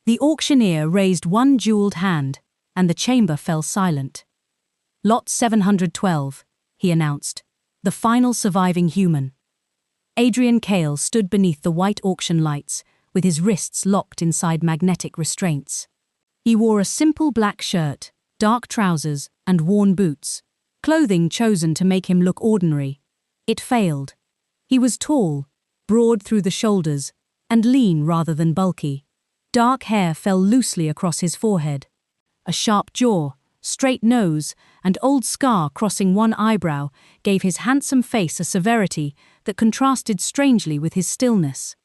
The auctioneer raised one jeweled hand, and the chamber fell silent. Lot 712, he announced, the final surviving human. Adrian Kael stood beneath the white auction lights, with his wrists locked inside magnetic restraints. He wore a simple black shirt, dark trousers, and worn boots, clothing chosen to make him look ordinary. It failed. He was tall, broad through the shoulders, and lean rather than bulky. Dark hair fell loosely across his forehead. A sharp jaw, straight nose, and old scar crossing one eyebrow gave his handsome face a severity that contrasted strangely with his stillness.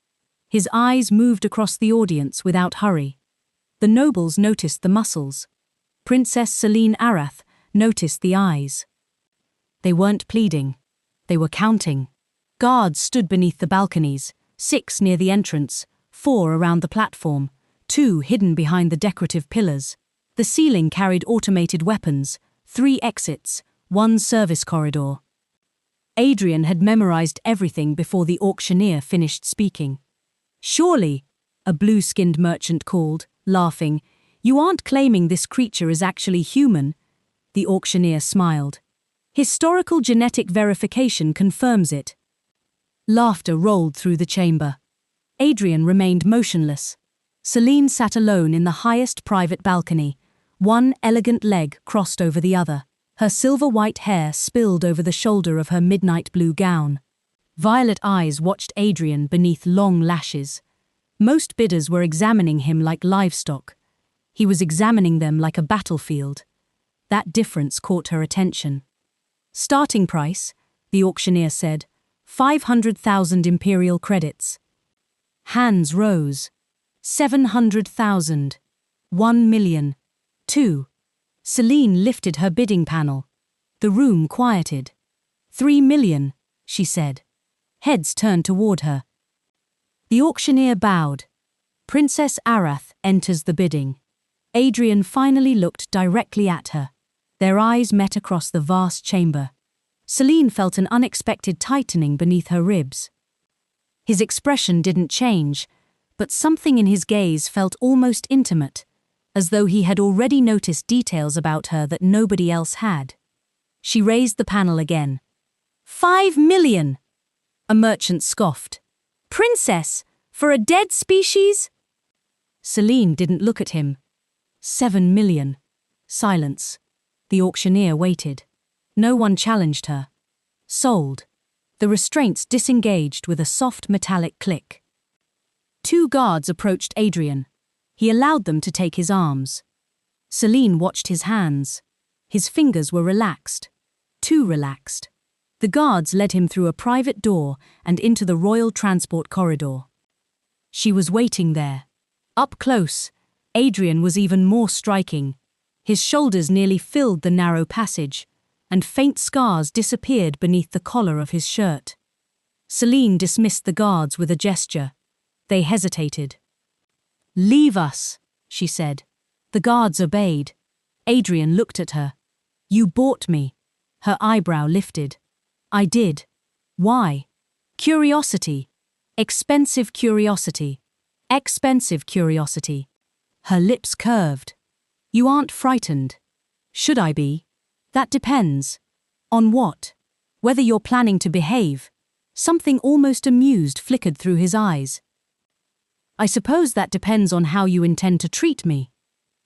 His eyes moved across the audience without hurry. The nobles noticed the muscles. Princess Selene Arath noticed the eyes. They weren't pleading. They were counting. Guards stood beneath the balconies, 6 near the entrance, 4 around the platform, 2 hidden behind the decorative pillars. The ceiling carried automated weapons, 3 exits, 1 service corridor. Adrian had memorized everything before the auctioneer finished speaking. "Surely," a blue-skinned merchant called, laughing, "you aren't claiming this creature is actually human?" The auctioneer smiled. "Historical genetic verification confirms it." Laughter rolled through the chamber. Adrian remained motionless. Selene sat alone in the highest private balcony, one elegant leg crossed over the other. Her silver-white hair spilled over the shoulder of her midnight blue gown. Violet eyes watched Adrian beneath long lashes. Most bidders were examining him like livestock. He was examining them like a battlefield. That difference caught her attention. "Starting price," the auctioneer said, 500,000 imperial credits. Hands rose. 700,000. 1 million. 2. Selene lifted her bidding panel. The room quieted. 3 million, she said. Heads turned toward her. The auctioneer bowed. Princess Arath enters the bidding. Adrian finally looked directly at her. Their eyes met across the vast chamber. Selene felt an unexpected tightening beneath her ribs. His expression didn't change, but something in his gaze felt almost intimate, as though he had already noticed details about her that nobody else had. She raised the panel again. 5 million! A merchant scoffed. "Princess, for a dead species?" Selene didn't look at him. 7 million. Silence. The auctioneer waited. No one challenged her. Sold. The restraints disengaged with a soft metallic click. 2 guards approached Adrian. He allowed them to take his arms. Selene watched his hands. His fingers were relaxed. Too relaxed. The guards led him through a private door and into the royal transport corridor. She was waiting there. Up close, Adrian was even more striking. His shoulders nearly filled the narrow passage, and faint scars disappeared beneath the collar of his shirt. Selene dismissed the guards with a gesture. They hesitated. "Leave us," she said. The guards obeyed. Adrian looked at her. "You bought me." Her eyebrow lifted. "I did. Why?" "Curiosity. Expensive curiosity. Expensive curiosity." Her lips curved. "You aren't frightened." "Should I be?" "That depends." "On what?" "Whether you're planning to behave." Something almost amused flickered through his eyes. "I suppose that depends on how you intend to treat me."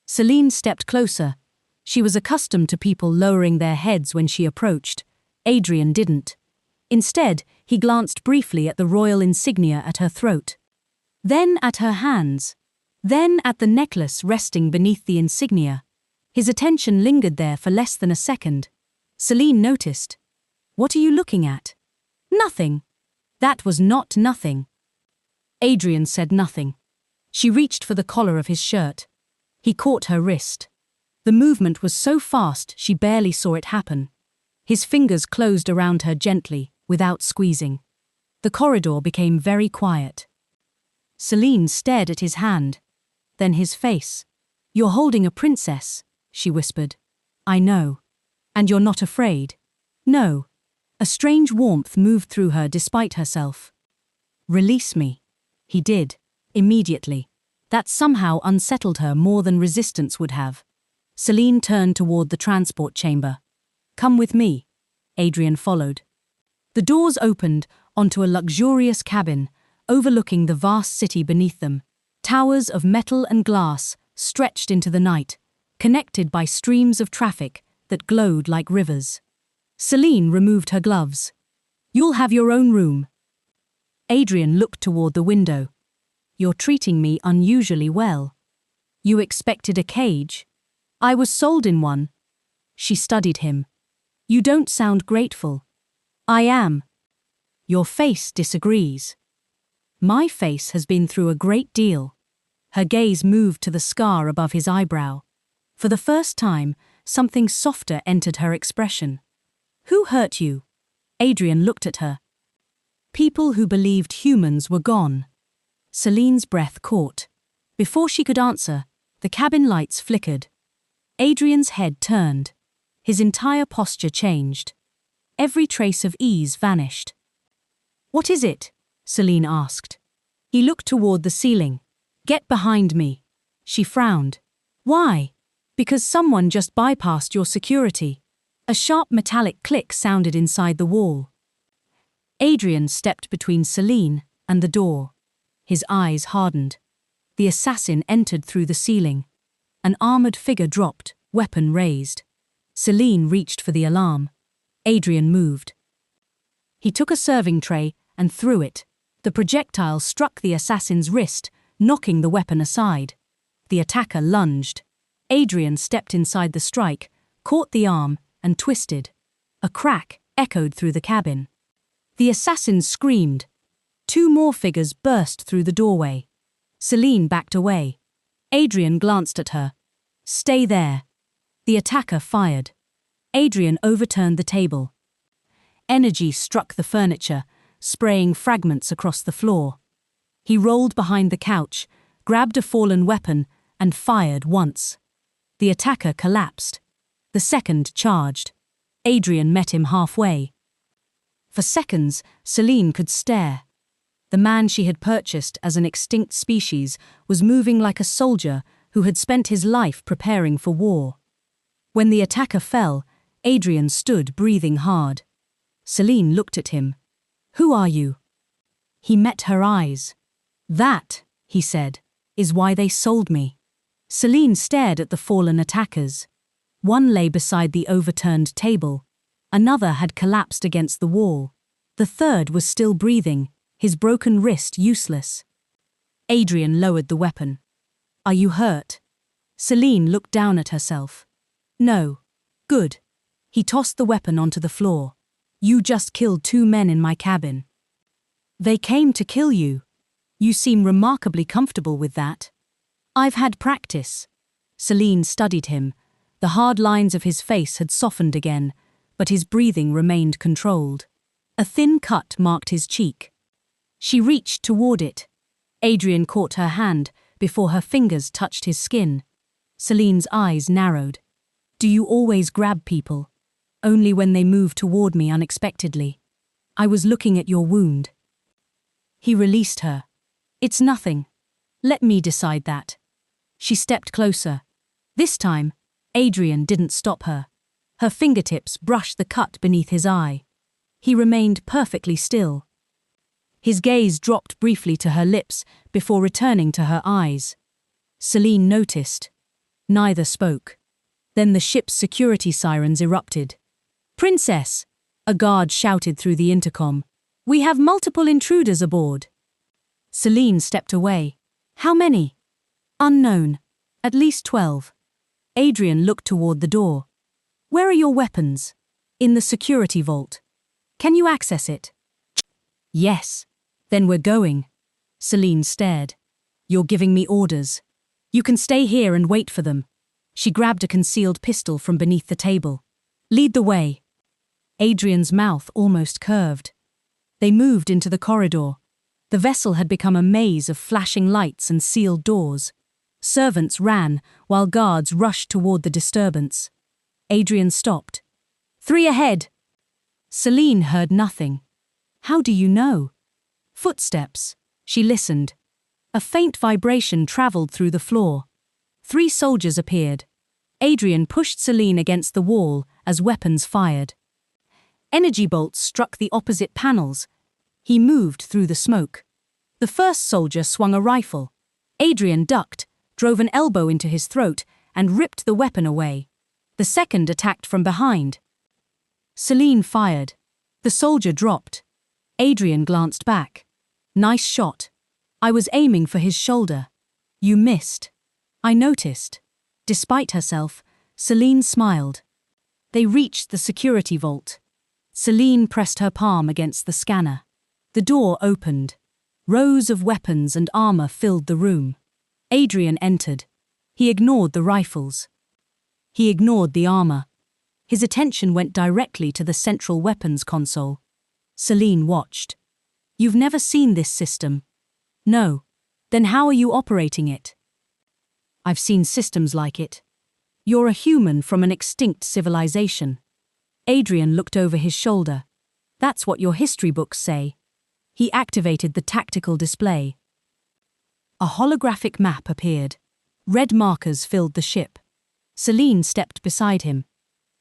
Selene stepped closer. She was accustomed to people lowering their heads when she approached. Adrian didn't. Instead, he glanced briefly at the royal insignia at her throat. Then at her hands. Then at the necklace resting beneath the insignia. His attention lingered there for less than a second. Selene noticed. "What are you looking at?" "Nothing." "That was not nothing." Adrian said nothing. She reached for the collar of his shirt. He caught her wrist. The movement was so fast she barely saw it happen. His fingers closed around her gently, without squeezing. The corridor became very quiet. Selene stared at his hand, then his face. "You're holding a princess," she whispered. "I know. And you're not afraid?" "No." A strange warmth moved through her despite herself. "Release me." He did, immediately. That somehow unsettled her more than resistance would have. Selene turned toward the transport chamber. "Come with me." Adrian followed. The doors opened onto a luxurious cabin, overlooking the vast city beneath them. Towers of metal and glass stretched into the night, connected by streams of traffic that glowed like rivers. Selene removed her gloves. "You'll have your own room." Adrian looked toward the window. "You're treating me unusually well. You expected a cage? I was sold in one." She studied him. "You don't sound grateful." "I am." "Your face disagrees." "My face has been through a great deal." Her gaze moved to the scar above his eyebrow. For the first time, something softer entered her expression. "Who hurt you?" Adrian looked at her. "People who believed humans were gone." Selene's breath caught. Before she could answer, the cabin lights flickered. Adrian's head turned. His entire posture changed. Every trace of ease vanished. "What is it?" Selene asked. He looked toward the ceiling. "Get behind me." She frowned. "Why?" "Because someone just bypassed your security." A sharp metallic click sounded inside the wall. Adrian stepped between Selene and the door. His eyes hardened. The assassin entered through the ceiling. An armored figure dropped, weapon raised. Selene reached for the alarm. Adrian moved. He took a serving tray and threw it. The projectile struck the assassin's wrist, knocking the weapon aside. The attacker lunged. Adrian stepped inside the strike, caught the arm, and twisted. A crack echoed through the cabin. The assassin screamed. Two more figures burst through the doorway. Selene backed away. Adrian glanced at her. "Stay there." The attacker fired. Adrian overturned the table. Energy struck the furniture, spraying fragments across the floor. He rolled behind the couch, grabbed a fallen weapon, and fired once. The attacker collapsed. The second charged. Adrian met him halfway. For seconds, Selene could stare. The man she had purchased as an extinct species was moving like a soldier who had spent his life preparing for war. When the attacker fell, Adrian stood breathing hard. Selene looked at him. "Who are you?" He met her eyes. "That," he said, "is why they sold me." Selene stared at the fallen attackers. One lay beside the overturned table. Another had collapsed against the wall. The third was still breathing, his broken wrist useless. Adrian lowered the weapon. "Are you hurt?" Selene looked down at herself. "No." "Good." He tossed the weapon onto the floor. "You just killed 2 men in my cabin." "They came to kill you." "You seem remarkably comfortable with that." "I've had practice." Selene studied him. The hard lines of his face had softened again, but his breathing remained controlled. A thin cut marked his cheek. She reached toward it. Adrian caught her hand before her fingers touched his skin. Selene's eyes narrowed. "Do you always grab people?" "Only when they move toward me unexpectedly." "I was looking at your wound." He released her. "It's nothing. Let me decide that." She stepped closer. This time, Adrian didn't stop her. Her fingertips brushed the cut beneath his eye. He remained perfectly still. His gaze dropped briefly to her lips before returning to her eyes. Selene noticed. Neither spoke. Then the ship's security sirens erupted. "Princess!" a guard shouted through the intercom. "We have multiple intruders aboard." Selene stepped away. "How many?" "Unknown. At least 12. Adrian looked toward the door. "Where are your weapons?" "In the security vault." "Can you access it?" "Yes." "Then we're going." Selene stared. "You're giving me orders." "You can stay here and wait for them." She grabbed a concealed pistol from beneath the table. "Lead the way." Adrian's mouth almost curved. They moved into the corridor. The vessel had become a maze of flashing lights and sealed doors. Servants ran, while guards rushed toward the disturbance. Adrian stopped. "3 ahead." Selene heard nothing. "How do you know?" "Footsteps." She listened. A faint vibration traveled through the floor. 3 soldiers appeared. Adrian pushed Selene against the wall as weapons fired. Energy bolts struck the opposite panels. He moved through the smoke. The first soldier swung a rifle. Adrian ducked, drove an elbow into his throat, and ripped the weapon away. The second attacked from behind. Selene fired. The soldier dropped. Adrian glanced back. Nice shot. I was aiming for his shoulder. You missed. I noticed. Despite herself, Selene smiled. They reached the security vault. Selene pressed her palm against the scanner. The door opened. Rows of weapons and armor filled the room. Adrian entered. He ignored the rifles. He ignored the armor. His attention went directly to the central weapons console. Selene watched. You've never seen this system. No. Then how are you operating it? I've seen systems like it. You're a human from an extinct civilization. Adrian looked over his shoulder. That's what your history books say. He activated the tactical display. A holographic map appeared. Red markers filled the ship. Selene stepped beside him.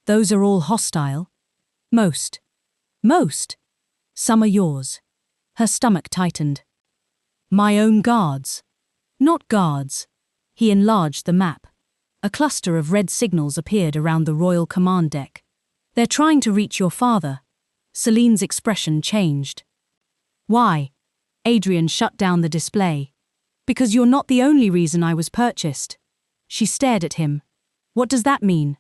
Those are all hostile? Most. Most? Some are yours. Her stomach tightened. My own guards. Not guards. He enlarged the map. A cluster of red signals appeared around the Royal Command Deck. They're trying to reach your father. Selene's expression changed. Why? Adrian shut down the display. Because you're not the only reason I was purchased. She stared at him. What does that mean?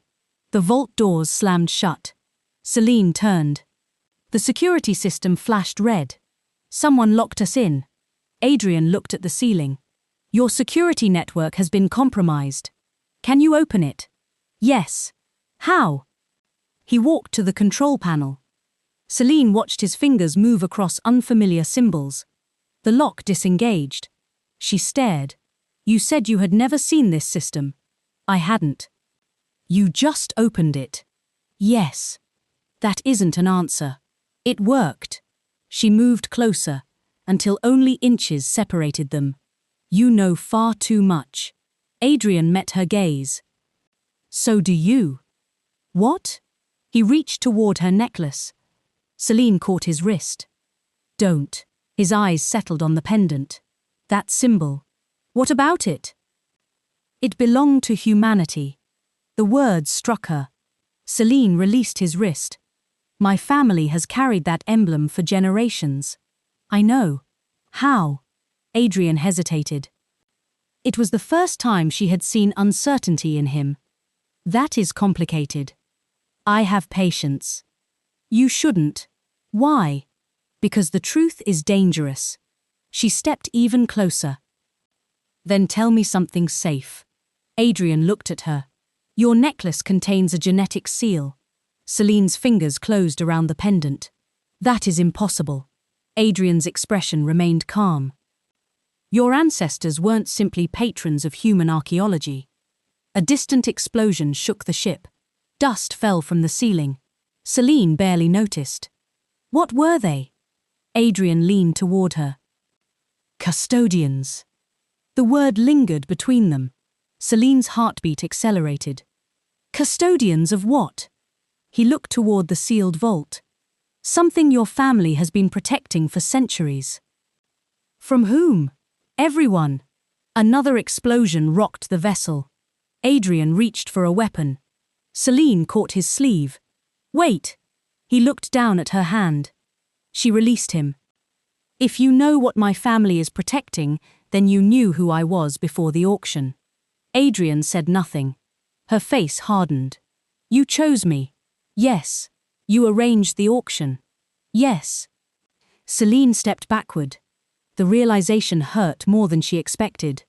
The vault doors slammed shut. Selene turned. The security system flashed red. Someone locked us in. Adrian looked at the ceiling. Your security network has been compromised. Can you open it? Yes. How? He walked to the control panel. Selene watched his fingers move across unfamiliar symbols. The lock disengaged. She stared. You said you had never seen this system. I hadn't. You just opened it. Yes. That isn't an answer. It worked. She moved closer, until only inches separated them. You know far too much. Adrian met her gaze. So do you. What? He reached toward her necklace. Selene caught his wrist. Don't. His eyes settled on the pendant. That symbol. What about it? It belonged to humanity. The words struck her. Selene released his wrist. My family has carried that emblem for generations. I know. How? Adrian hesitated. It was the first time she had seen uncertainty in him. That is complicated. I have patience. You shouldn't. Why? Because the truth is dangerous. She stepped even closer. Then tell me something safe. Adrian looked at her. Your necklace contains a genetic seal. Selene's fingers closed around the pendant. That is impossible. Adrian's expression remained calm. Your ancestors weren't simply patrons of human archaeology. A distant explosion shook the ship. Dust fell from the ceiling. Selene barely noticed. What were they? Adrian leaned toward her. Custodians. The word lingered between them. Selene's heartbeat accelerated. Custodians of what? He looked toward the sealed vault. Something your family has been protecting for centuries. From whom? Everyone. Another explosion rocked the vessel. Adrian reached for a weapon. Selene caught his sleeve. Wait! He looked down at her hand. She released him. If you know what my family is protecting, then you knew who I was before the auction. Adrian said nothing. Her face hardened. You chose me. Yes. You arranged the auction. Yes. Selene stepped backward. The realization hurt more than she expected.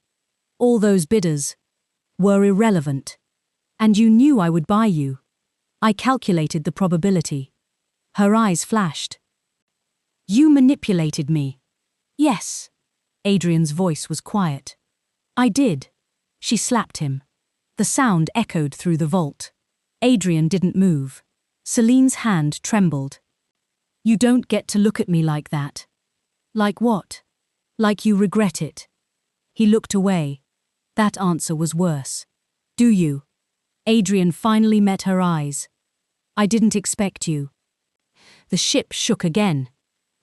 All those bidders were irrelevant. And you knew I would buy you. I calculated the probability. Her eyes flashed. You manipulated me. Yes. Adrian's voice was quiet. I did. She slapped him. The sound echoed through the vault. Adrian didn't move. Selene's hand trembled. You don't get to look at me like that. Like what? Like you regret it. He looked away. That answer was worse. Do you? Adrian finally met her eyes. I didn't expect you. The ship shook again.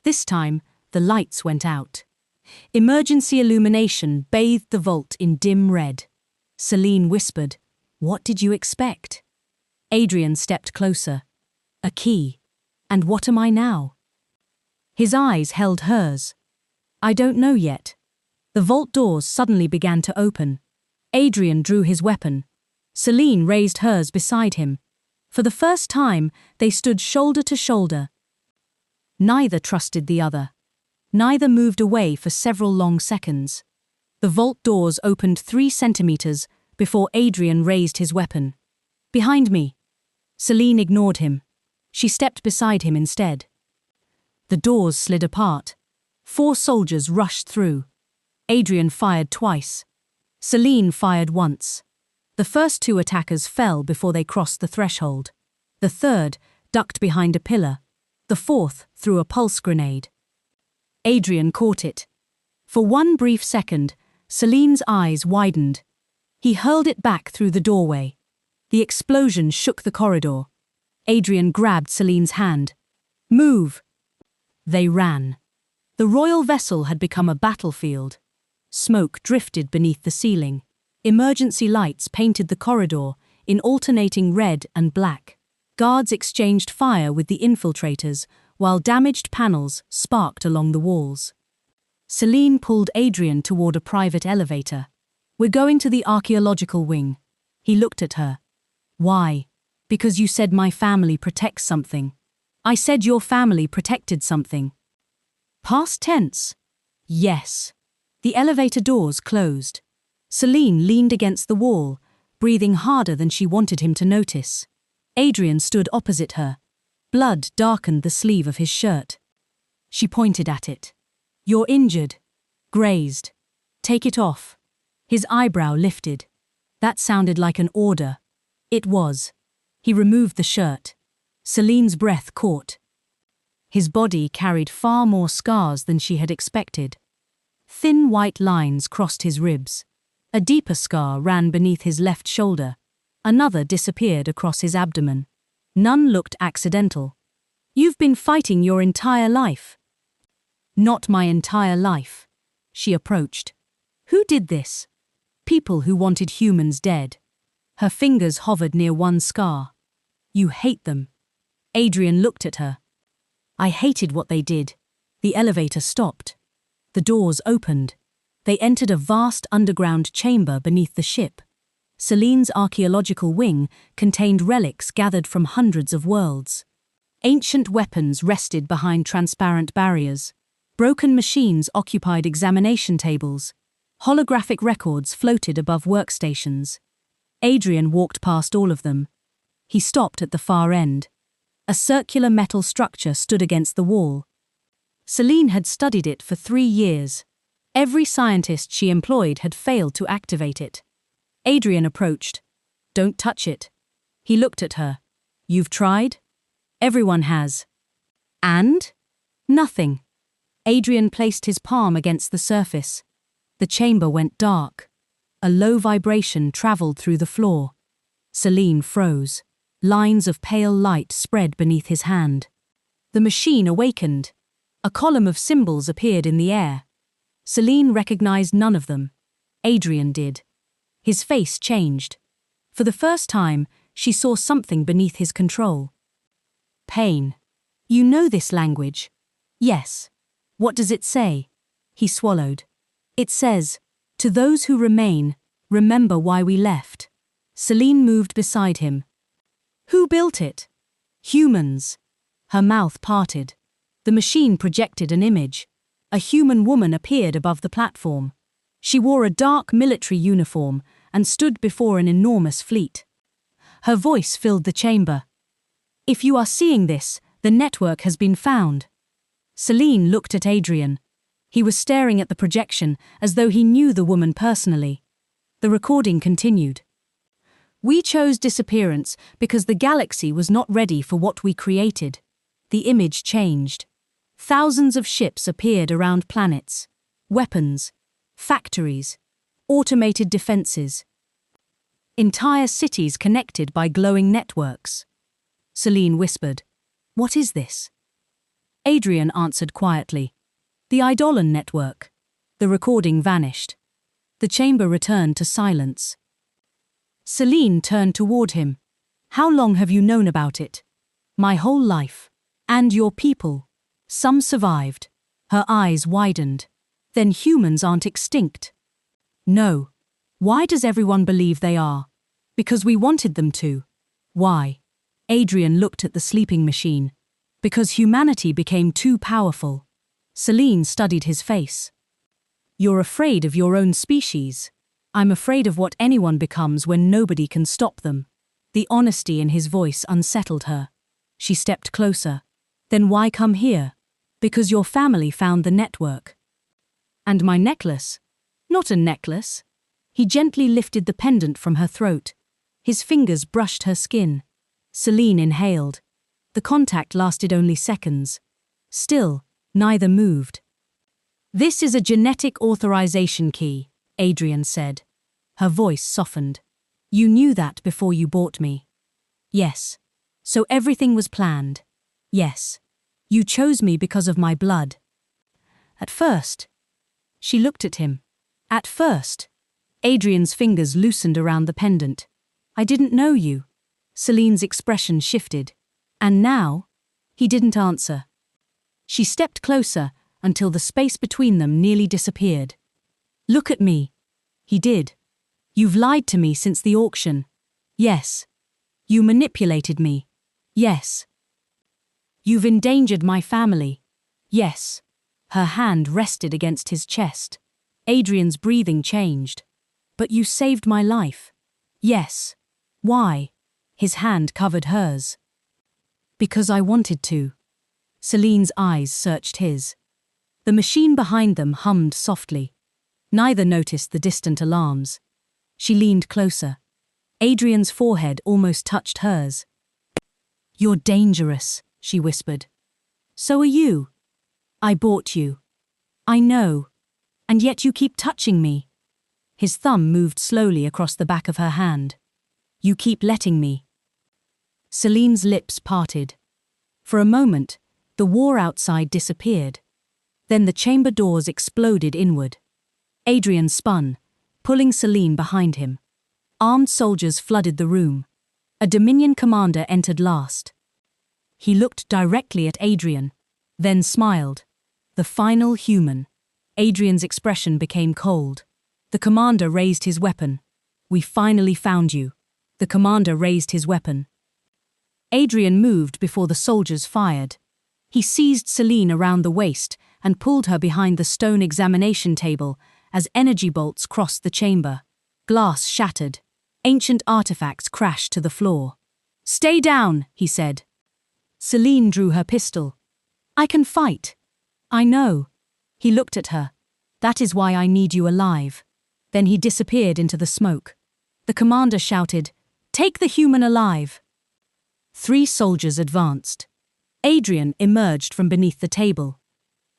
This time, the lights went out. Emergency illumination bathed the vault in dim red. Selene whispered, "What did you expect?" Adrian stepped closer. A key. And what am I now? His eyes held hers. I don't know yet. The vault doors suddenly began to open. Adrian drew his weapon. Selene raised hers beside him. For the first time, they stood shoulder to shoulder. Neither trusted the other. Neither moved away for several long seconds. The vault doors opened 3 centimeters before Adrian raised his weapon. Behind me. Selene ignored him. She stepped beside him instead. The doors slid apart. 4 soldiers rushed through. Adrian fired twice. Selene fired once. The first 2 attackers fell before they crossed the threshold. The third ducked behind a pillar. The fourth threw a pulse grenade. Adrian caught it. For one brief second, Selene's eyes widened. He hurled it back through the doorway. The explosion shook the corridor. Adrian grabbed Selene's hand. Move! They ran. The royal vessel had become a battlefield. Smoke drifted beneath the ceiling. Emergency lights painted the corridor in alternating red and black. Guards exchanged fire with the infiltrators, while damaged panels sparked along the walls. Selene pulled Adrian toward a private elevator. We're going to the archaeological wing. He looked at her. Why? Because you said my family protects something. I said your family protected something. Past tense. Yes. The elevator doors closed. Selene leaned against the wall, breathing harder than she wanted him to notice. Adrian stood opposite her. Blood darkened the sleeve of his shirt. She pointed at it. You're injured. Grazed. Take it off. His eyebrow lifted. That sounded like an order. It was. He removed the shirt. Selene's breath caught. His body carried far more scars than she had expected. Thin white lines crossed his ribs. A deeper scar ran beneath his left shoulder. Another disappeared across his abdomen. None looked accidental. You've been fighting your entire life. Not my entire life. She approached. Who did this? People who wanted humans dead. Her fingers hovered near one scar. You hate them. Adrian looked at her. I hated what they did. The elevator stopped. The doors opened. They entered a vast underground chamber beneath the ship. Selene's archaeological wing contained relics gathered from hundreds of worlds. Ancient weapons rested behind transparent barriers. Broken machines occupied examination tables. Holographic records floated above workstations. Adrian walked past all of them. He stopped at the far end. A circular metal structure stood against the wall. Selene had studied it for 3 years. Every scientist she employed had failed to activate it. Adrian approached. Don't touch it. He looked at her. You've tried? Everyone has. And? Nothing. Adrian placed his palm against the surface. The chamber went dark. A low vibration traveled through the floor. Selene froze. Lines of pale light spread beneath his hand. The machine awakened. A column of symbols appeared in the air. Selene recognized none of them. Adrian did. His face changed. For the first time, she saw something beneath his control. Pain. You know this language? Yes. What does it say? He swallowed. It says, to those who remain, remember why we left. Selene moved beside him. Who built it? Humans. Her mouth parted. The machine projected an image. A human woman appeared above the platform. She wore a dark military uniform and stood before an enormous fleet. Her voice filled the chamber. If you are seeing this, the network has been found. Selene looked at Adrian. He was staring at the projection as though he knew the woman personally. The recording continued. We chose disappearance because the galaxy was not ready for what we created. The image changed. Thousands of ships appeared around planets. Weapons. factories, automated defenses. Entire cities connected by glowing networks. Selene whispered, "What is this?" Adrian answered quietly, "The Eidolon network." The recording vanished. The chamber returned to silence. Selene turned toward him. "How long have you known about it?" "My whole life. And your people. Some survived." Her eyes widened. "Then humans aren't extinct?" "No. Why does everyone believe they are?" "Because we wanted them to." "Why?" Adrian looked at the sleeping machine. "Because humanity became too powerful." Selene studied his face. "You're afraid of your own species." "I'm afraid of what anyone becomes when nobody can stop them." The honesty in his voice unsettled her. She stepped closer. "Then why come here?" "Because your family found the network." "And my necklace?" "Not a necklace." He gently lifted the pendant from her throat. His fingers brushed her skin. Selene inhaled. The contact lasted only seconds. Still, neither moved. "This is a genetic authorization key," Adrian said. Her voice softened. "You knew that before you bought me." "Yes." "So everything was planned." "Yes." "You chose me because of my blood." "At first." She looked at him. "At first." Adrian's fingers loosened around the pendant. "I didn't know you." Selene's expression shifted. "And now?" He didn't answer. She stepped closer until the space between them nearly disappeared. "Look at me." He did. "You've lied to me since the auction." "Yes." "You manipulated me." "Yes." "You've endangered my family." "Yes." Her hand rested against his chest. Adrian's breathing changed. "But you saved my life." "Yes." "Why?" His hand covered hers. "Because I wanted to." Selene's eyes searched his. The machine behind them hummed softly. Neither noticed the distant alarms. She leaned closer. Adrian's forehead almost touched hers. "You're dangerous," she whispered. "So are you." "I bought you." "I know. And yet you keep touching me." His thumb moved slowly across the back of her hand. "You keep letting me." Selene's lips parted. For a moment, the war outside disappeared. Then the chamber doors exploded inward. Adrian spun, pulling Selene behind him. Armed soldiers flooded the room. A Dominion commander entered last. He looked directly at Adrian, then smiled. The final human. Adrian's expression became cold. The commander raised his weapon. "We finally found you." The commander raised his weapon. Adrian moved before the soldiers fired. He seized Selene around the waist and pulled her behind the stone examination table as energy bolts crossed the chamber. Glass shattered. Ancient artifacts crashed to the floor. "Stay down," he said. Selene drew her pistol. "I can fight." "I know." He looked at her. "That is why I need you alive." Then he disappeared into the smoke. The commander shouted, "Take the human alive." 3 soldiers advanced. Adrian emerged from beneath the table.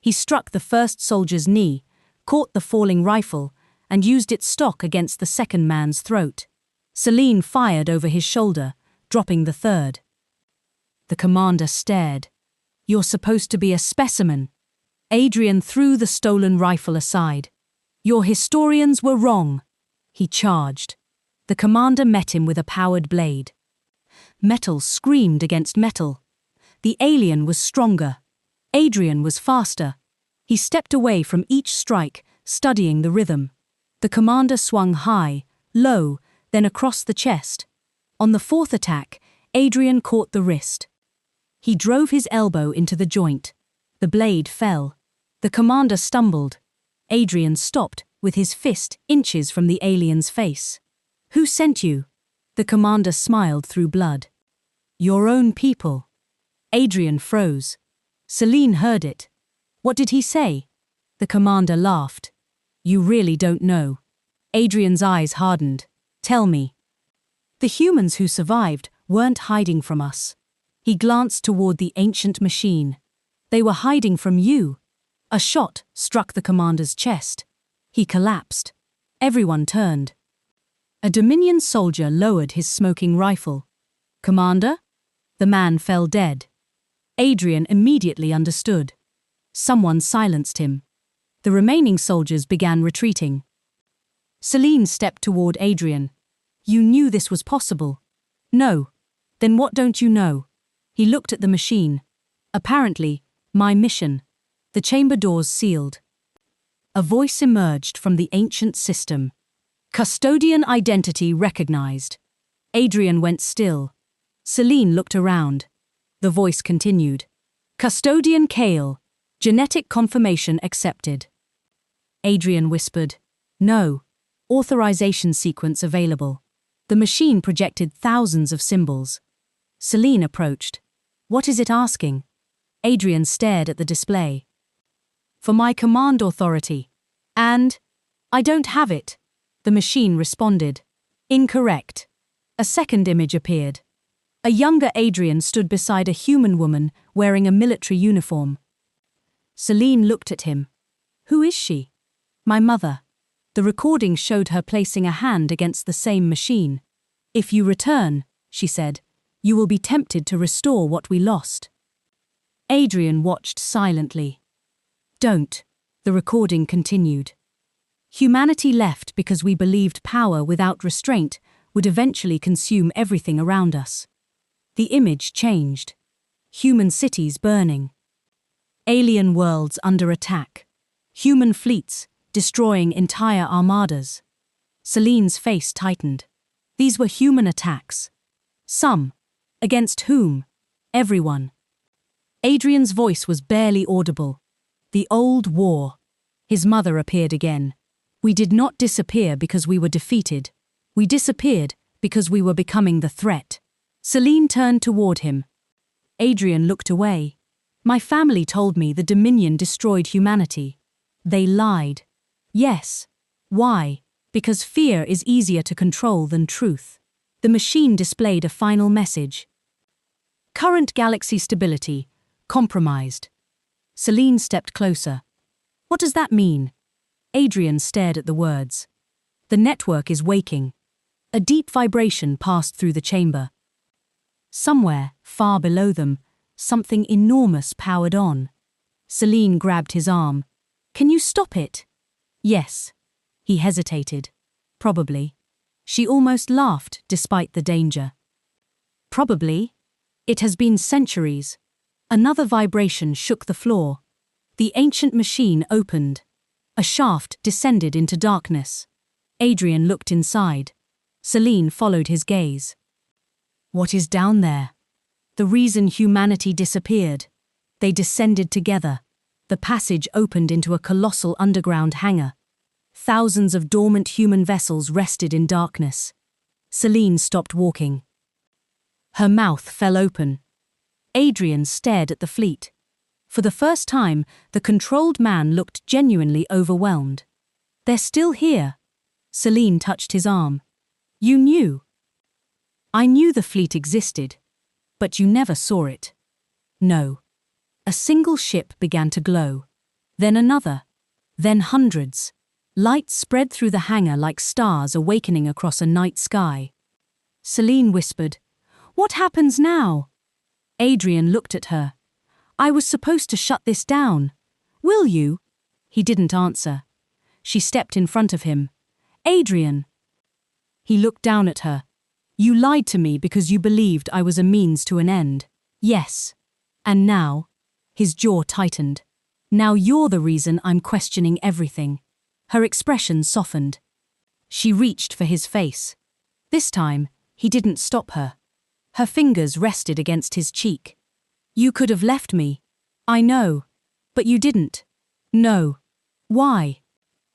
He struck the first soldier's knee, caught the falling rifle, and used its stock against the second man's throat. Selene fired over his shoulder, dropping the third. The commander stared. "You're supposed to be a specimen." Adrian threw the stolen rifle aside. "Your historians were wrong." He charged. The commander met him with a powered blade. Metal screamed against metal. The alien was stronger. Adrian was faster. He stepped away from each strike, studying the rhythm. The commander swung high, low, then across the chest. On the 4th attack, Adrian caught the wrist. He drove his elbow into the joint. The blade fell. The commander stumbled. Adrian stopped, with his fist inches from the alien's face. "Who sent you?" The commander smiled through blood. "Your own people." Adrian froze. Selene heard it. "What did he say?" The commander laughed. "You really don't know." Adrian's eyes hardened. "Tell me." "The humans who survived weren't hiding from us." He glanced toward the ancient machine. "They were hiding from you." A shot struck the commander's chest. He collapsed. Everyone turned. A Dominion soldier lowered his smoking rifle. "Commander?" The man fell dead. Adrian immediately understood. Someone silenced him. The remaining soldiers began retreating. Selene stepped toward Adrian. "You knew this was possible." "No." "Then what don't you know?" He looked at the machine. "Apparently, my mission." The chamber doors sealed. A voice emerged from the ancient system. "Custodian identity recognized." Adrian went still. Selene looked around. The voice continued. "Custodian Kael. Genetic confirmation accepted." Adrian whispered. "No. Authorization sequence available." The machine projected thousands of symbols. Selene approached. "What is it asking?" Adrian stared at the display. "For my command authority." "And?" "I don't have it." The machine responded. "Incorrect." A second image appeared. A younger Adrian stood beside a human woman wearing a military uniform. Selene looked at him. "Who is she?" "My mother." The recording showed her placing a hand against the same machine. "If you return," she said, "you will be tempted to restore what we lost." Adrian watched silently. "Don't," the recording continued. "Humanity left because we believed power without restraint would eventually consume everything around us." The image changed. Human cities burning. Alien worlds under attack. Human fleets destroying entire armadas. Selene's face tightened. These were human attacks. Some. Against whom? Everyone. Adrian's voice was barely audible. "The old war." His mother appeared again. "We did not disappear because we were defeated. We disappeared because we were becoming the threat." Selene turned toward him. Adrian looked away. "My family told me the Dominion destroyed humanity." "They lied." "Yes." "Why?" "Because fear is easier to control than truth." The machine displayed a final message. "Current galaxy stability compromised." Selene stepped closer. "What does that mean?" Adrian stared at the words. "The network is waking." A deep vibration passed through the chamber. Somewhere, far below them, something enormous powered on. Selene grabbed his arm. "Can you stop it?" "Yes." He hesitated. "Probably." She almost laughed, despite the danger. "Probably. It has been centuries." Another vibration shook the floor. The ancient machine opened. A shaft descended into darkness. Adrian looked inside. Selene followed his gaze. "What is down there?" "The reason humanity disappeared." They descended together. The passage opened into a colossal underground hangar. Thousands of dormant human vessels rested in darkness. Selene stopped walking. Her mouth fell open. Adrian stared at the fleet. For the first time, the controlled man looked genuinely overwhelmed. "They're still here." Selene touched his arm. "You knew." "I knew the fleet existed. But you never saw it." "No." A single ship began to glow. Then another. Then hundreds. Lights spread through the hangar like stars awakening across a night sky. Selene whispered, "What happens now?" Adrian looked at her. "I was supposed to shut this down. Will you?" He didn't answer. She stepped in front of him. "Adrian." He looked down at her. "You lied to me because you believed I was a means to an end." "Yes." "And now?" His jaw tightened. "Now you're the reason I'm questioning everything." Her expression softened. She reached for his face. This time, he didn't stop her. Her fingers rested against his cheek. "You could have left me." "I know. But you didn't." "No." "Why?"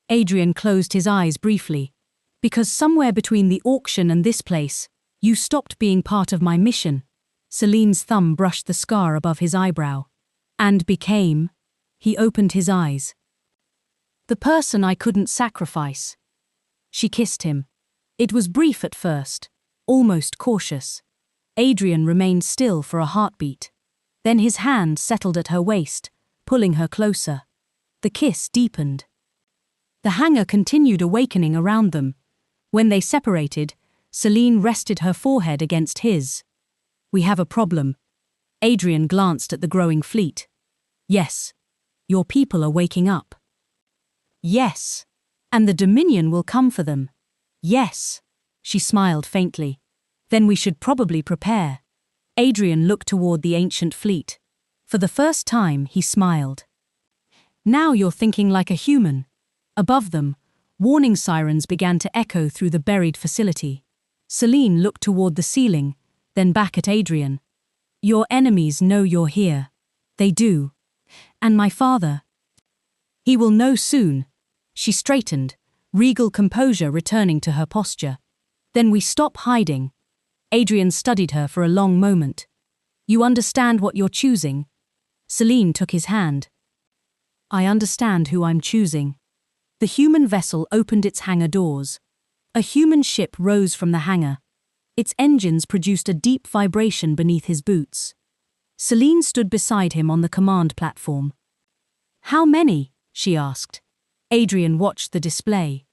Adrian closed his eyes briefly. "Because somewhere between the auction and this place, you stopped being part of my mission." Selene's thumb brushed the scar above his eyebrow. "And became?" He opened his eyes. "The person I couldn't sacrifice." She kissed him. It was brief at first, almost cautious. Adrian remained still for a heartbeat. Then his hand settled at her waist, pulling her closer. The kiss deepened. The hangar continued awakening around them. When they separated, Selene rested her forehead against his. "We have a problem." Adrian glanced at the growing fleet. "Yes. Your people are waking up." "Yes. And the Dominion will come for them." "Yes." She smiled faintly. "Then we should probably prepare." Adrian looked toward the ancient fleet. For the first time, he smiled. "Now you're thinking like a human." Above them, warning sirens began to echo through the buried facility. Selene looked toward the ceiling, then back at Adrian. "Your enemies know you're here." "They do. And my father." "He will know soon." She straightened, regal composure returning to her posture. "Then we stop hiding." Adrian studied her for a long moment. "You understand what you're choosing?" Selene took his hand. "I understand who I'm choosing." The human vessel opened its hangar doors. A human ship rose from the hangar. Its engines produced a deep vibration beneath his boots. Selene stood beside him on the command platform. "How many?" she asked. Adrian watched the display.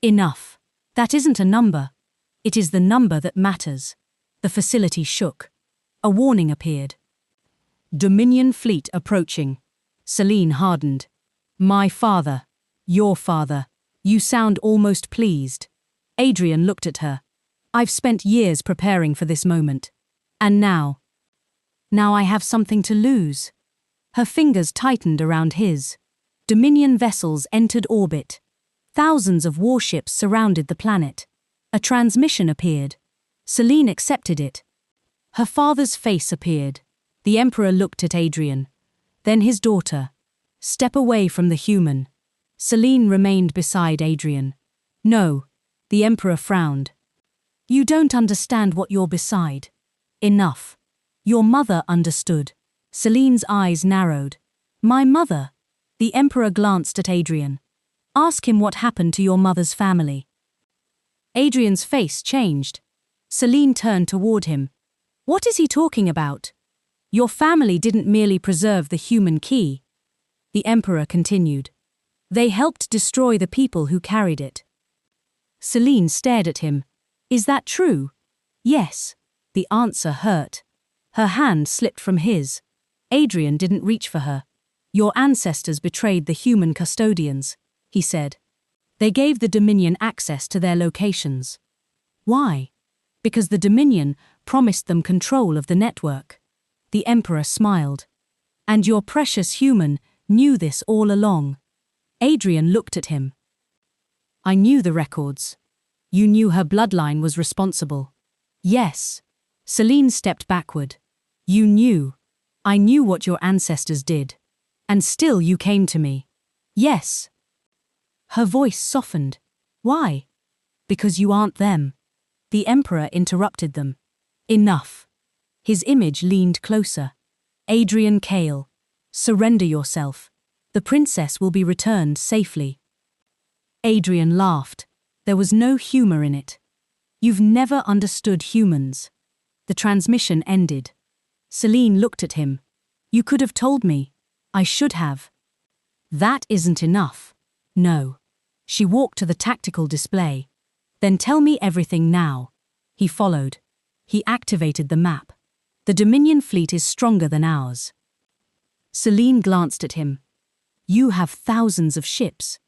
"Enough. That isn't a number. It is the number that matters." The facility shook. A warning appeared. "Dominion fleet approaching." Selene hardened. "My father. Your father. You sound almost pleased." Adrian looked at her. "I've spent years preparing for this moment. And now I have something to lose." Her fingers tightened around his. Dominion vessels entered orbit. Thousands of warships surrounded the planet. A transmission appeared. Selene accepted it. Her father's face appeared. The Emperor looked at Adrian. Then his daughter. "Step away from the human." Selene remained beside Adrian. "No." The Emperor frowned. "You don't understand what you're beside." "Enough." "Your mother understood." Selene's eyes narrowed. "My mother?" The Emperor glanced at Adrian. "Ask him what happened to your mother's family." Adrian's face changed. Selene turned toward him. "What is he talking about?" "Your family didn't merely preserve the human key." The Emperor continued. "They helped destroy the people who carried it." Selene stared at him. "Is that true?" "Yes." The answer hurt. Her hand slipped from his. Adrian didn't reach for her. "Your ancestors betrayed the human custodians," he said. "They gave the Dominion access to their locations." "Why?" "Because the Dominion promised them control of the network." The Emperor smiled. "And your precious human knew this all along." Adrian looked at him. "I knew the records." "You knew her bloodline was responsible." "Yes." Selene stepped backward. "You knew. I knew what your ancestors did. And still you came to me." "Yes." Her voice softened. "Why?" "Because you aren't them." The Emperor interrupted them. "Enough." His image leaned closer. "Adrian Kael, surrender yourself. The princess will be returned safely." Adrian laughed. There was no humor in it. "You've never understood humans." The transmission ended. Selene looked at him. "You could have told me." "I should have." "That isn't enough." "No." She walked to the tactical display. "Then tell me everything now." He followed. He activated the map. "The Dominion fleet is stronger than ours." Selene glanced at him. "You have thousands of ships.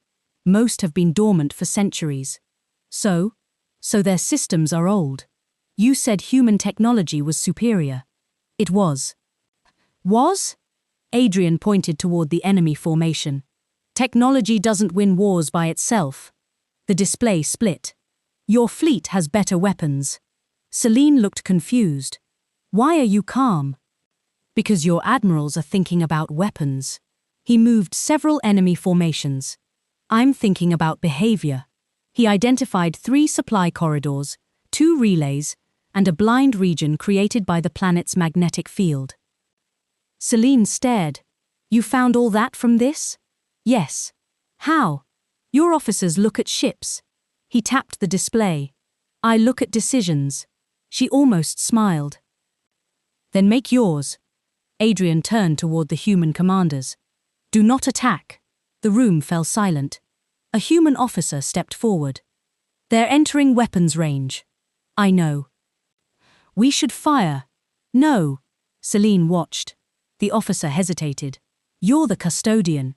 Most have been dormant for centuries. So their systems are old. You said human technology was superior." "It was." "Was?" Adrian pointed toward the enemy formation. "Technology doesn't win wars by itself." The display split. "Your fleet has better weapons." Selene looked confused. "Why are you calm?" "Because your admirals are thinking about weapons." He moved several enemy formations. "I'm thinking about behavior." He identified 3 supply corridors, 2 relays, and a blind region created by the planet's magnetic field. Selene stared. "You found all that from this?" "Yes." "How?" "Your officers look at ships." He tapped the display. "I look at decisions." She almost smiled. "Then make yours." Adrian turned toward the human commanders. "Do not attack." The room fell silent. A human officer stepped forward. They're entering weapons range. I know. We should fire. No. Selene watched. The officer hesitated. You're the custodian.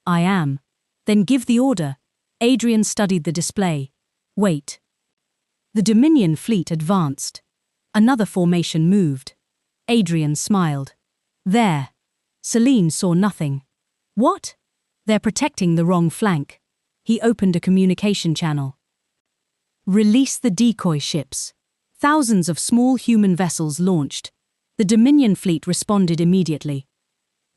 I am. Then give the order. Adrian studied the display. Wait. The Dominion fleet advanced. Another formation moved. Adrian smiled. There. Selene saw nothing. What? They're protecting the wrong flank. He opened a communication channel. Release the decoy ships. Thousands of small human vessels launched. The Dominion fleet responded immediately.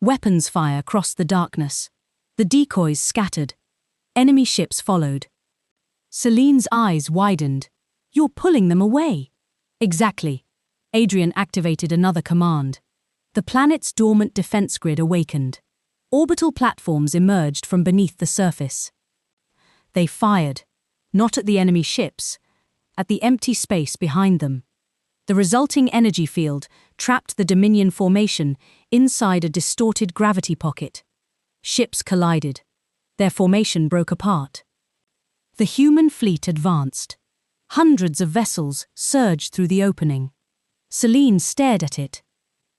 Weapons fire crossed the darkness. The decoys scattered. Enemy ships followed. Selene's eyes widened. You're pulling them away. Exactly. Adrian activated another command. The planet's dormant defense grid awakened. Orbital platforms emerged from beneath the surface. They fired, not at the enemy ships, at the empty space behind them. The resulting energy field trapped the Dominion formation inside a distorted gravity pocket. Ships collided. Their formation broke apart. The human fleet advanced. Hundreds of vessels surged through the opening. Selene stared at it.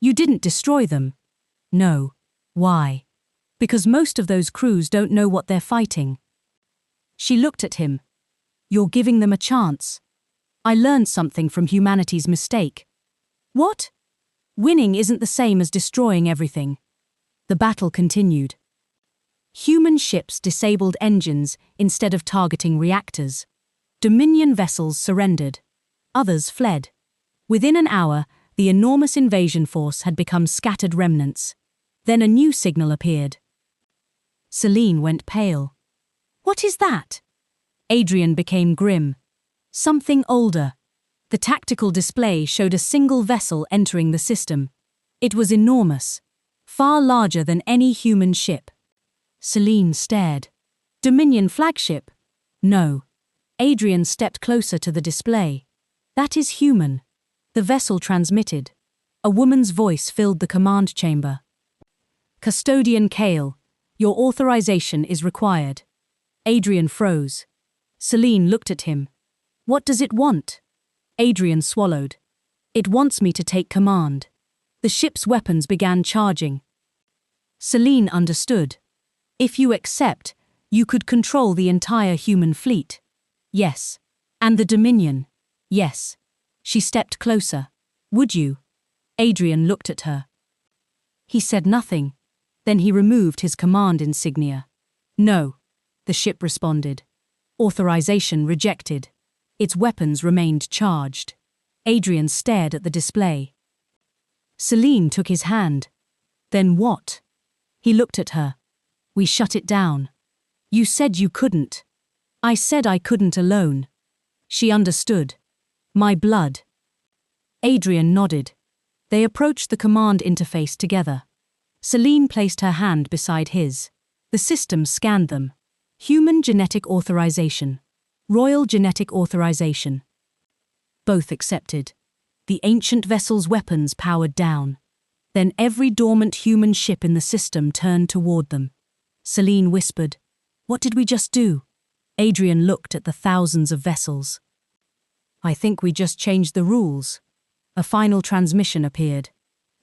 You didn't destroy them. No. Why? Because most of those crews don't know what they're fighting. She looked at him. You're giving them a chance. I learned something from humanity's mistake. What? Winning isn't the same as destroying everything. The battle continued. Human ships disabled engines instead of targeting reactors. Dominion vessels surrendered. Others fled. Within an hour, the enormous invasion force had become scattered remnants. Then a new signal appeared. Selene went pale. What is that? Adrian became grim. Something older. The tactical display showed a single vessel entering the system. It was enormous, far larger than any human ship. Selene stared. Dominion flagship? No. Adrian stepped closer to the display. That is human. The vessel transmitted. A woman's voice filled the command chamber. Custodian Kael, your authorization is required. Adrian froze. Selene looked at him. What does it want? Adrian swallowed. It wants me to take command. The ship's weapons began charging. Selene understood. If you accept, you could control the entire human fleet. Yes. And the Dominion. Yes. She stepped closer. Would you? Adrian looked at her. He said nothing. Then he removed his command insignia. No. The ship responded. Authorization rejected. Its weapons remained charged. Adrian stared at the display. Selene took his hand. Then what? He looked at her. We shut it down. You said you couldn't. I said I couldn't alone. She understood. My blood. Adrian nodded. They approached the command interface together. Selene placed her hand beside his. The system scanned them. Human genetic authorization. Royal genetic authorization. Both accepted. The ancient vessel's weapons powered down. Then every dormant human ship in the system turned toward them. Selene whispered, "What did we just do?" Adrian looked at the thousands of vessels. "I think we just changed the rules." A final transmission appeared.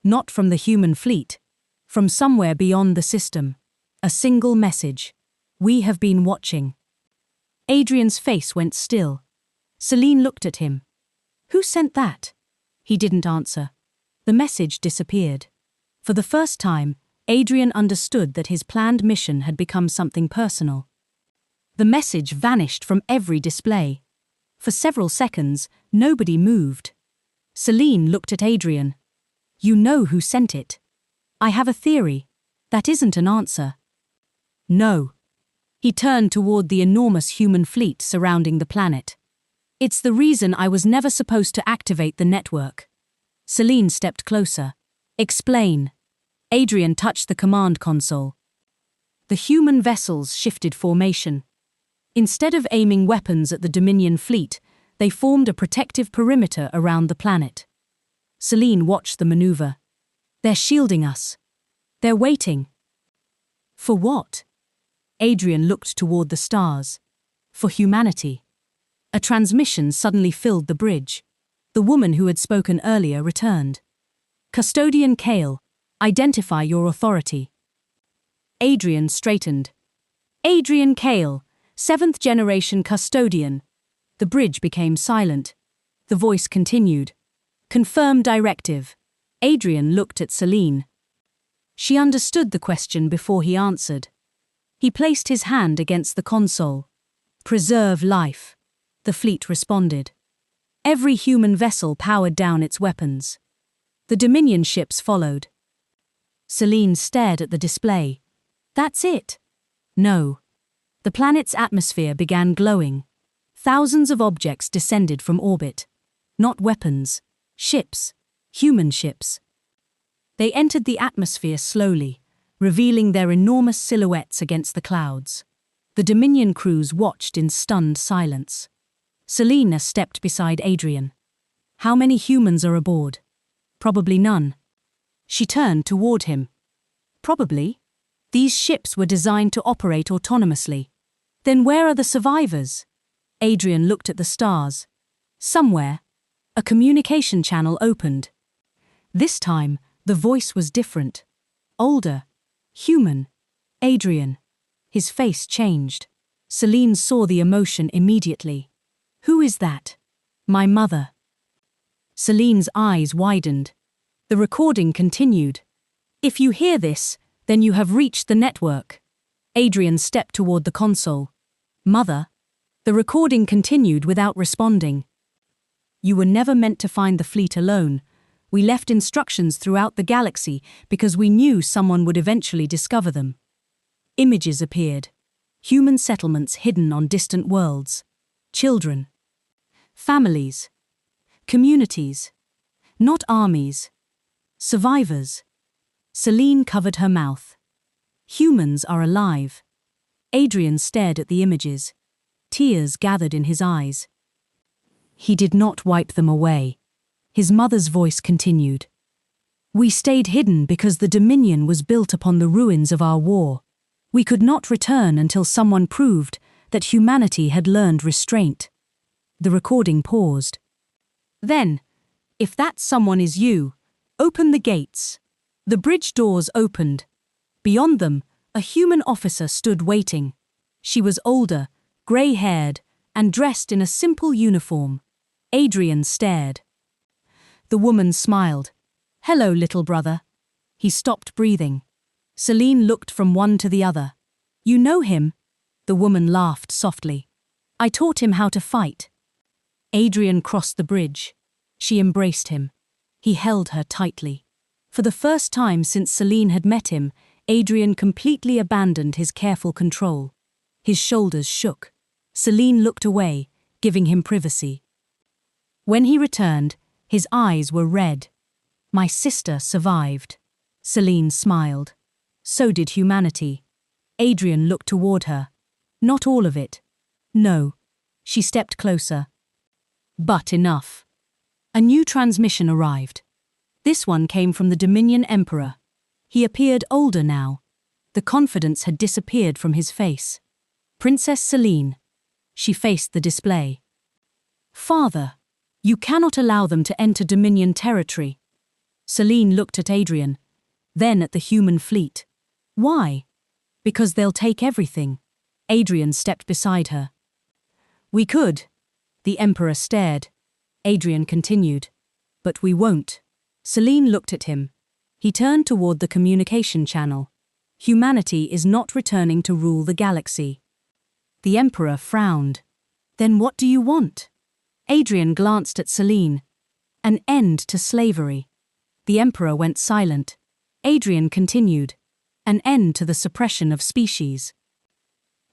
Not from the human fleet. From somewhere beyond the system. A single message. We have been watching. Adrian's face went still. Selene looked at him. Who sent that? He didn't answer. The message disappeared. For the first time, Adrian understood that his planned mission had become something personal. The message vanished from every display. For several seconds, nobody moved. Selene looked at Adrian. You know who sent it. I have a theory. That isn't an answer. No. He turned toward the enormous human fleet surrounding the planet. It's the reason I was never supposed to activate the network. Selene stepped closer. Explain. Adrian touched the command console. The human vessels shifted formation. Instead of aiming weapons at the Dominion fleet, they formed a protective perimeter around the planet. Selene watched the maneuver. They're shielding us. They're waiting. For what? Adrian looked toward the stars. For humanity. A transmission suddenly filled the bridge. The woman who had spoken earlier returned. Custodian Kael, identify your authority. Adrian straightened. Adrian Kael, 7th generation custodian. The bridge became silent. The voice continued. Confirm directive. Adrian looked at Selene. She understood the question before he answered. He placed his hand against the console. Preserve life. The fleet responded. Every human vessel powered down its weapons. The Dominion ships followed. Selene stared at the display. That's it. No. The planet's atmosphere began glowing. Thousands of objects descended from orbit. Not weapons. Ships. Human ships. They entered the atmosphere slowly, revealing their enormous silhouettes against the clouds. The Dominion crews watched in stunned silence. Selene stepped beside Adrian. How many humans are aboard? Probably none. She turned toward him. Probably. These ships were designed to operate autonomously. Then where are the survivors? Adrian looked at the stars. Somewhere, a communication channel opened. This time, the voice was different. Older. Human. Adrian. His face changed. Selene saw the emotion immediately. Who is that? My mother. Selene's eyes widened. The recording continued. If you hear this, then you have reached the network. Adrian stepped toward the console. Mother. The recording continued without responding. You were never meant to find the fleet alone. We left instructions throughout the galaxy because we knew someone would eventually discover them. Images appeared. Human settlements hidden on distant worlds. Children. Families. Communities. Not armies. Survivors. Selene covered her mouth. Humans are alive. Adrian stared at the images. Tears gathered in his eyes. He did not wipe them away. His mother's voice continued. We stayed hidden because the Dominion was built upon the ruins of our war. We could not return until someone proved that humanity had learned restraint. The recording paused. Then, if that someone is you, open the gates. The bridge doors opened. Beyond them, a human officer stood waiting. She was older, grey-haired, and dressed in a simple uniform. Adrian stared. The woman smiled. Hello, little brother. He stopped breathing. Selene looked from one to the other. You know him? The woman laughed softly. I taught him how to fight. Adrian crossed the bridge. She embraced him. He held her tightly. For the first time since Selene had met him, Adrian completely abandoned his careful control. His shoulders shook. Selene looked away, giving him privacy. When he returned, his eyes were red. My sister survived. Selene smiled. So did humanity. Adrian looked toward her. Not all of it. No. She stepped closer. But enough. A new transmission arrived. This one came from the Dominion Emperor. He appeared older now. The confidence had disappeared from his face. Princess Selene. She faced the display. Father, you cannot allow them to enter Dominion territory. Selene looked at Adrian, then at the human fleet. Why? Because they'll take everything. Adrian stepped beside her. We could. The Emperor stared. Adrian continued. But we won't. Selene looked at him. He turned toward the communication channel. Humanity is not returning to rule the galaxy. The Emperor frowned. Then what do you want? Adrian glanced at Selene. An end to slavery. The Emperor went silent. Adrian continued. An end to the suppression of species.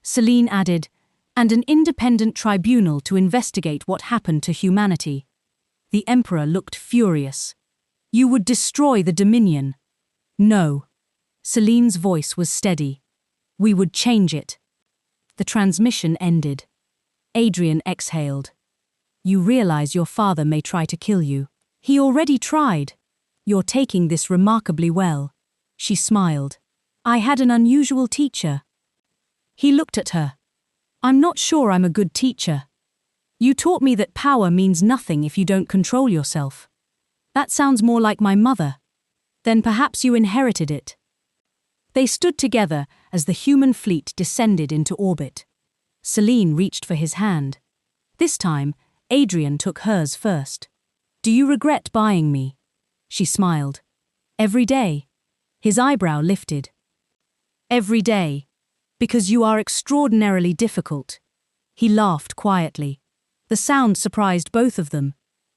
Selene added, and an independent tribunal to investigate what happened to humanity. The Emperor looked furious. You would destroy the Dominion. No. Selene's voice was steady. We would change it. The transmission ended. Adrian exhaled. You realize your father may try to kill you. He already tried. You're taking this remarkably well. She smiled. I had an unusual teacher. He looked at her. I'm not sure I'm a good teacher. You taught me that power means nothing if you don't control yourself. That sounds more like my mother. Then perhaps you inherited it. They stood together as the human fleet descended into orbit. Selene reached for his hand. This time, Adrian took hers first. Do you regret buying me? She smiled. Every day. His eyebrow lifted. Every day. Because you are extraordinarily difficult. He laughed quietly. The sound surprised both of them.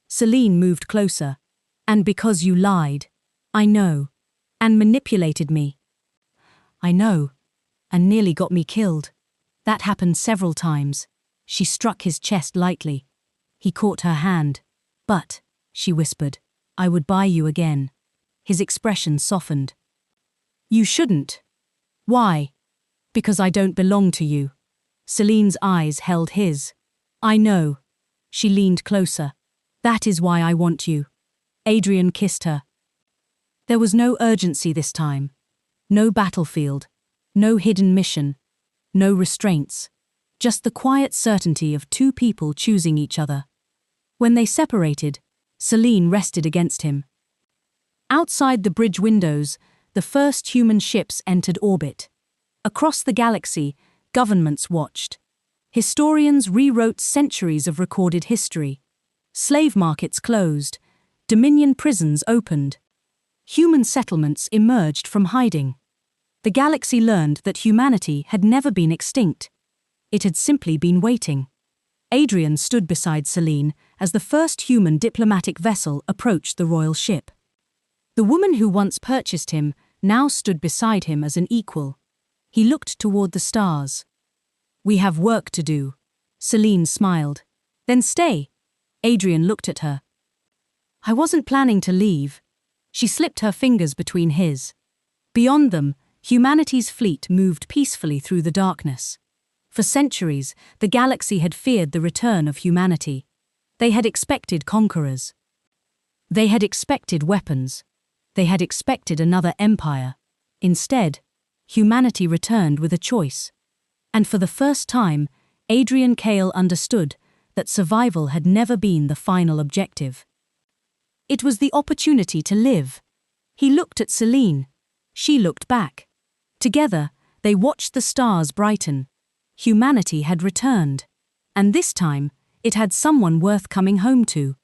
Selene moved closer. And because you lied. I know. And manipulated me. I know. And nearly got me killed. That happened several times. She struck his chest lightly. He caught her hand. But, she whispered, I would buy you again. His expression softened. You shouldn't. Why? Because I don't belong to you. Selene's eyes held his. I know. She leaned closer. That is why I want you. Adrian kissed her. There was no urgency this time. No battlefield. No hidden mission. No restraints. Just the quiet certainty of two people choosing each other. When they separated, Selene rested against him. Outside the bridge windows, the first human ships entered orbit. Across the galaxy, governments watched. Historians rewrote centuries of recorded history. Slave markets closed. Dominion prisons opened. Human settlements emerged from hiding. The galaxy learned that humanity had never been extinct. It had simply been waiting. Adrian stood beside Selene as the first human diplomatic vessel approached the royal ship. The woman who once purchased him now stood beside him as an equal. He looked toward the stars. We have work to do. Selene smiled. Then stay. Adrian looked at her. I wasn't planning to leave. She slipped her fingers between his. Beyond them, humanity's fleet moved peacefully through the darkness. For centuries, the galaxy had feared the return of humanity. They had expected conquerors. They had expected weapons. They had expected another empire. Instead, humanity returned with a choice. And for the first time, Adrian Kael understood that survival had never been the final objective. It was the opportunity to live. He looked at Selene. She looked back. Together, they watched the stars brighten. Humanity had returned. And this time, it had someone worth coming home to.